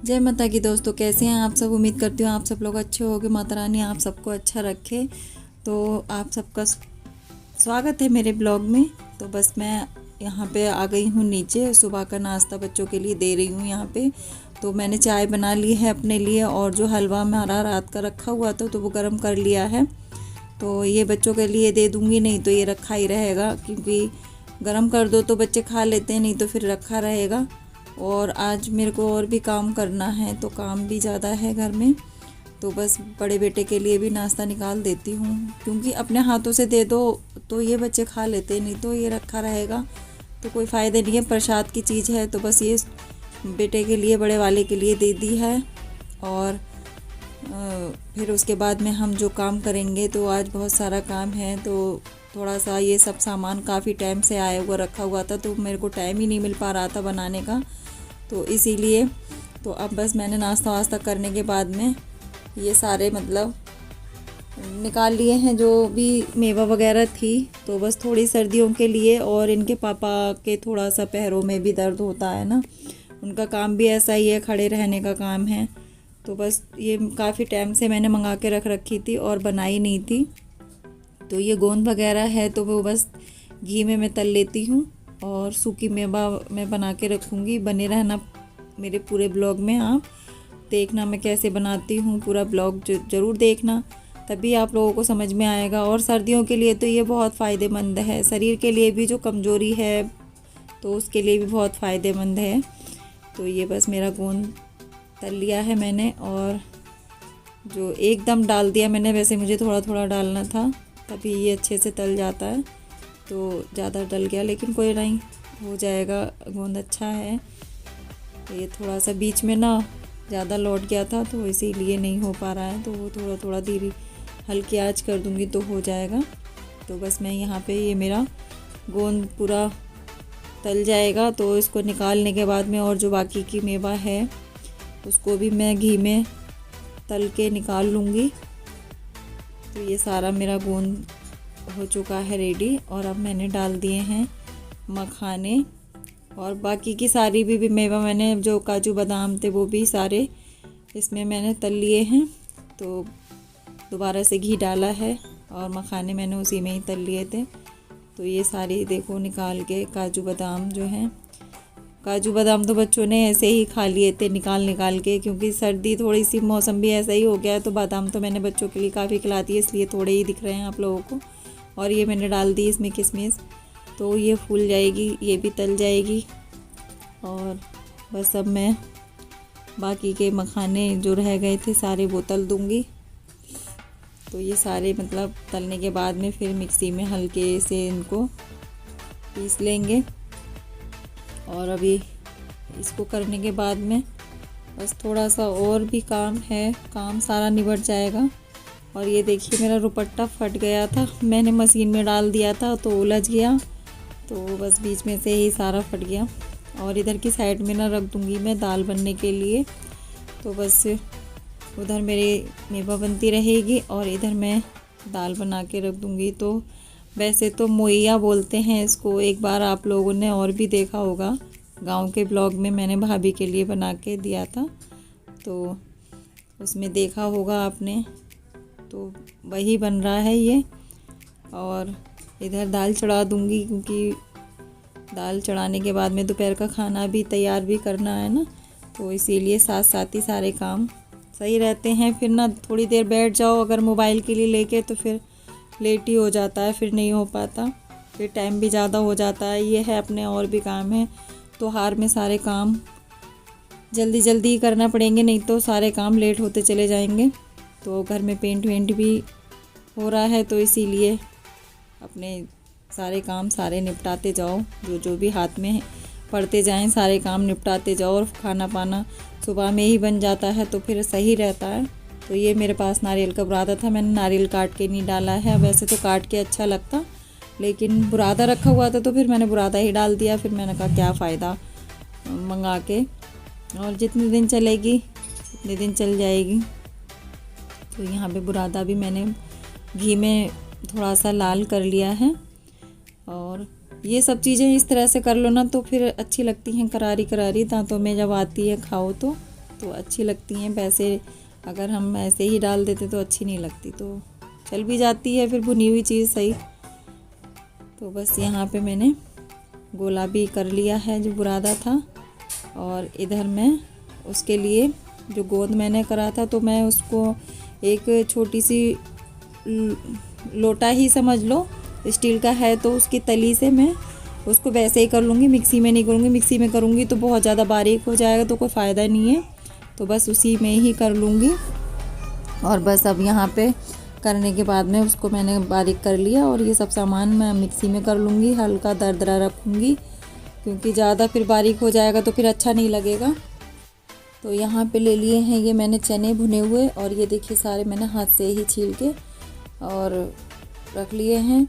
जय माता की दोस्तों, कैसे हैं आप सब। उम्मीद करती हूँ आप सब लोग अच्छे होगे। माता रानी आप सबको अच्छा रखे। तो आप सबका स्वागत है मेरे ब्लॉग में। तो बस मैं यहाँ पे आ गई हूँ नीचे, सुबह का नाश्ता बच्चों के लिए दे रही हूँ यहाँ पे। तो मैंने चाय बना ली है अपने लिए, और जो हलवा हमारा रात का रखा हुआ था तो वो गर्म कर लिया है। तो ये बच्चों के लिए दे दूँगी, नहीं तो ये रखा ही रहेगा, क्योंकि गर्म कर दो तो बच्चे खा लेते हैं, नहीं तो फिर रखा रहेगा। और आज मेरे को और भी काम करना है, तो काम भी ज़्यादा है घर में। तो बस बड़े बेटे के लिए भी नाश्ता निकाल देती हूँ, क्योंकि अपने हाथों से दे दो तो ये बच्चे खा लेते हैं, नहीं तो ये रखा रहेगा तो कोई फ़ायदा नहीं है। प्रसाद की चीज़ है, तो बस ये बेटे के लिए, बड़े वाले के लिए दे दी है। और फिर उसके बाद में हम जो काम करेंगे, तो आज बहुत सारा काम है। तो थोड़ा सा ये सब सामान काफ़ी टाइम से आया हुआ रखा हुआ था, तो मेरे को टाइम ही नहीं मिल पा रहा था बनाने का, तो इसीलिए। तो अब बस मैंने नाश्ता वास्ता करने के बाद में ये सारे मतलब निकाल लिए हैं जो भी मेवा वगैरह थी। तो बस थोड़ी सर्दियों के लिए, और इनके पापा के थोड़ा सा पैरों में भी दर्द होता है ना, उनका काम भी ऐसा ही है, खड़े रहने का काम है। तो बस ये काफ़ी टाइम से मैंने मंगा के रख रखी थी और बनाई नहीं थी। तो ये गोंद वगैरह है, तो वो बस घी में मैं तल लेती हूँ, और सूखी मेवा मैं बना के रखूँगी। बने रहना मेरे पूरे ब्लॉग में, आप देखना मैं कैसे बनाती हूँ। पूरा ब्लॉग ज़रूर देखना, तभी आप लोगों को समझ में आएगा। और सर्दियों के लिए तो ये बहुत फ़ायदेमंद है, शरीर के लिए भी, जो कमज़ोरी है तो उसके लिए भी बहुत फ़ायदेमंद है। तो ये बस मेरा गोंद तल लिया है मैंने, और जो एकदम डाल दिया मैंने, वैसे मुझे थोड़ा थोड़ा डालना था, तभी ये अच्छे से तल जाता है। तो ज़्यादा डल गया, लेकिन कोई नहीं, हो जाएगा। गोंद अच्छा है। ये थोड़ा सा बीच में ना ज़्यादा लौट गया था, तो इसीलिए नहीं हो पा रहा है। तो वो थोड़ा थोड़ा धीरे हल्की आंच कर दूंगी तो हो जाएगा। तो बस मैं यहाँ पे, ये मेरा गोंद पूरा तल जाएगा, तो इसको निकालने के बाद में, और जो बाकी की मेवा है उसको भी मैं घी में तल के निकाल लूँगी। तो ये सारा मेरा गोंद हो चुका है रेडी, और अब मैंने डाल दिए हैं मखाने, और बाकी की सारी भी मेवा मैंने, जो काजू बादाम थे वो भी सारे इसमें मैंने तल लिए हैं। तो दोबारा से घी डाला है, और मखाने मैंने उसी में ही तल लिए थे। तो ये सारी देखो निकाल के, काजू बादाम जो हैं, काजू बादाम तो बच्चों ने ऐसे ही खा लिए थे निकाल निकाल के, क्योंकि सर्दी थोड़ी सी, मौसम भी ऐसा ही हो गया है। तो बादाम तो मैंने बच्चों के लिए काफ़ी खिलाती है, इसलिए थोड़े ही दिख रहे हैं आप लोगों को। और ये मैंने डाल दी इसमें किशमिश, तो ये फूल जाएगी, ये भी तल जाएगी। और बस अब मैं बाकी के मखाने जो रह गए थे सारे वो तल दूँगी। तो ये सारे मतलब तलने के बाद में फिर मिक्सी में हल्के से इनको पीस लेंगे। और अभी इसको करने के बाद में बस थोड़ा सा और भी काम है, काम सारा निबट जाएगा। और ये देखिए मेरा दुपट्टा फट गया था, मैंने मशीन में डाल दिया था तो उलझ गया, तो बस बीच में से ही सारा फट गया। और इधर की साइड में ना रख दूँगी मैं दाल बनने के लिए, तो बस उधर मेरी मेवा बनती रहेगी और इधर मैं दाल बना के रख दूँगी। तो वैसे तो मोइया बोलते हैं इसको, एक बार आप लोगों ने और भी देखा होगा, गांव के ब्लॉग में मैंने भाभी के लिए बना के दिया था, तो उसमें देखा होगा आपने। तो वही बन रहा है ये। और इधर दाल चढ़ा दूँगी, क्योंकि दाल चढ़ाने के बाद में दोपहर का खाना भी तैयार भी करना है ना, तो इसीलिए साथ साथ ही सारे काम सही रहते हैं। फिर ना थोड़ी देर बैठ जाओ अगर मोबाइल के लिए लेके, तो फिर लेट ही हो जाता है, फिर नहीं हो पाता, फिर टाइम भी ज़्यादा हो जाता है। ये है अपने और भी काम है, तो हार में सारे काम जल्दी जल्दी ही करना पड़ेंगे, नहीं तो सारे काम लेट होते चले जाएंगे। तो घर में पेंट वेंट भी हो रहा है, तो इसीलिए अपने सारे काम सारे निपटाते जाओ, जो जो भी हाथ में पड़ते जाएं सारे काम निपटाते जाओ। और खाना पाना सुबह में ही बन जाता है, तो फिर सही रहता है। तो ये मेरे पास नारियल का बुरादा था, मैंने नारियल काट के नहीं डाला है, वैसे तो काट के अच्छा लगता, लेकिन बुरादा रखा हुआ था तो फिर मैंने बुरादा ही डाल दिया। फिर मैंने कहा क्या फ़ायदा मंगा के, और जितने दिन चलेगी उतने दिन चल जाएगी। तो यहाँ पे बुरादा भी मैंने घी में थोड़ा सा लाल कर लिया है। और ये सब चीज़ें इस तरह से कर लो ना, तो फिर अच्छी लगती हैं, करारी करारी दांतों में जब आती है खाओ तो तो अच्छी लगती हैं। वैसे अगर हम ऐसे ही डाल देते तो अच्छी नहीं लगती, तो चल भी जाती है फिर भुनी हुई चीज़ सही। तो बस यहाँ पे मैंने गोला भी कर लिया है जो बुरादा था, और इधर मैं उसके लिए जो गोंद मैंने करा था, तो मैं उसको एक छोटी सी लोटा ही समझ लो, स्टील का है, तो उसकी तली से मैं उसको वैसे ही कर लूँगी। मिक्सी में नहीं करूँगी, मिक्सी में करूँगी तो बहुत ज़्यादा बारीक हो जाएगा, तो कोई फ़ायदा नहीं है। तो बस उसी में ही कर लूँगी। और बस अब यहाँ पे करने के बाद में उसको मैंने बारीक कर लिया, और ये सब सामान मैं मिक्सी में कर लूँगी। हल्का दरदरा रखूँगी, क्योंकि ज़्यादा फिर बारीक हो जाएगा तो फिर अच्छा नहीं लगेगा। तो यहाँ पे ले लिए हैं ये मैंने चने भुने हुए, और ये देखिए सारे मैंने हाथ से ही छील के और रख लिए हैं।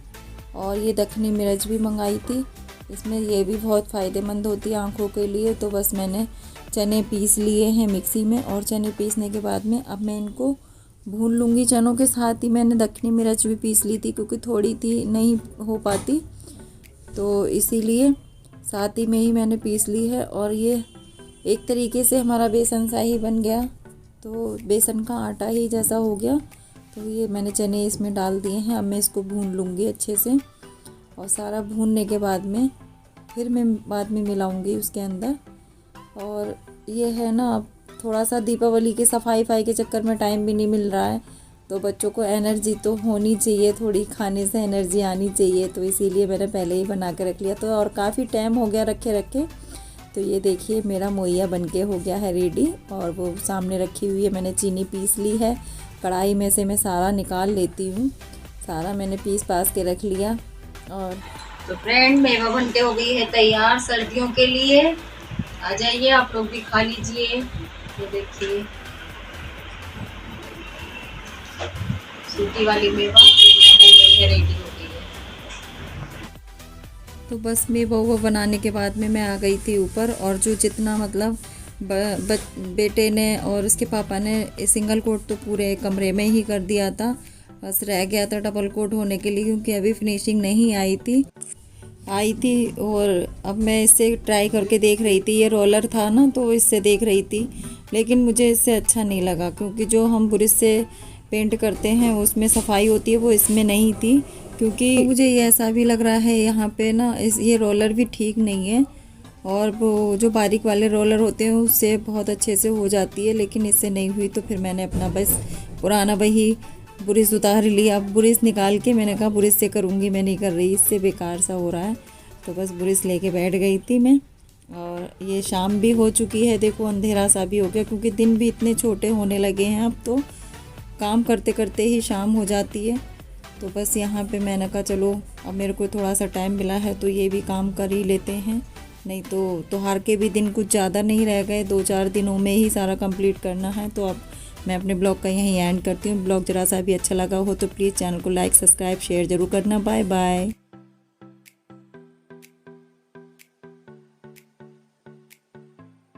और ये दखनी मिर्च भी मंगाई थी, इसमें ये भी बहुत फ़ायदेमंद होती है आँखों के लिए। तो बस मैंने चने पीस लिए हैं मिक्सी में, और चने पीसने के बाद में अब मैं इनको भून लूँगी। चनों के साथ ही मैंने दखनी मिर्च भी पीस ली थी, क्योंकि थोड़ी थी नहीं हो पाती, तो इसीलिए साथ ही में ही मैंने पीस ली है। और ये एक तरीके से हमारा बेसन सा ही बन गया, तो बेसन का आटा ही जैसा हो गया। तो ये मैंने चने इसमें डाल दिए हैं। अब मैं इसको भून लूँगी अच्छे से, और सारा भूनने के बाद में फिर मैं बाद में मिलाऊँगी उसके अंदर। और ये है ना, अब थोड़ा सा दीपावली के सफाई के चक्कर में टाइम भी नहीं मिल रहा है, तो बच्चों को एनर्जी तो होनी चाहिए, थोड़ी खाने से एनर्जी आनी चाहिए, तो इसीलिए मैंने पहले ही बना के रख लिया। तो और काफ़ी टाइम हो गया रखे। तो ये देखिए मेरा मोइया बनके हो गया है रेडी, और वो सामने रखी हुई है। मैंने चीनी पीस ली है, कढ़ाई में से मैं सारा निकाल लेती हूँ। सारा मैंने पीस पास के रख लिया। और तो फ्रेंड मेवा बनके हो गई है तैयार सर्दियों के लिए। आ जाइए आप लोग भी खा लीजिए। ये देखिए सूखी वाली मेवा रेडी हो गई है। तो बस मेवा वो बनाने के बाद में मैं आ गई थी ऊपर, और जो जितना मतलब बेटे ने और उसके पापा ने सिंगल कोट तो पूरे कमरे में ही कर दिया था, बस रह गया था डबल कोट होने के लिए, क्योंकि अभी फिनिशिंग नहीं आई थी। और अब मैं इससे ट्राई करके देख रही थी। ये रोलर था ना, तो इससे देख रही थी, लेकिन मुझे इससे अच्छा नहीं लगा, क्योंकि जो हम ब्रश से पेंट करते हैं उसमें सफाई होती है, वो इसमें नहीं थी। क्योंकि तो मुझे ये ऐसा भी लग रहा है यहाँ पे ना, ये रोलर भी ठीक नहीं है, और वो जो बारीक वाले रोलर होते हैं उससे बहुत अच्छे से हो जाती है, लेकिन इससे नहीं हुई। तो फिर मैंने अपना बस पुराना वही ब्रश उतार लिया। अब ब्रश निकाल के मैंने कहा ब्रश से करूँगी, मैं नहीं कर रही, इससे बेकार सा हो रहा है। तो बस ब्रश लेके बैठ गई थी मैं। और ये शाम भी हो चुकी है, देखो अंधेरा सा भी हो गया, क्योंकि दिन भी इतने छोटे होने लगे हैं अब, तो काम करते करते ही शाम हो जाती है। तो बस यहाँ पे मैंने कहा चलो अब मेरे को थोड़ा सा टाइम मिला है तो ये भी काम कर ही लेते हैं, नहीं तो त्योहार के भी दिन कुछ ज़्यादा नहीं रह गए, 2-4 दिनों में ही सारा कंप्लीट करना है। तो अब मैं अपने ब्लॉग का यहीं एंड करती हूँ। ब्लॉग ज़रा सा भी अच्छा लगा हो तो प्लीज़ चैनल को लाइक, सब्सक्राइब, शेयर ज़रूर करना। Bye bye.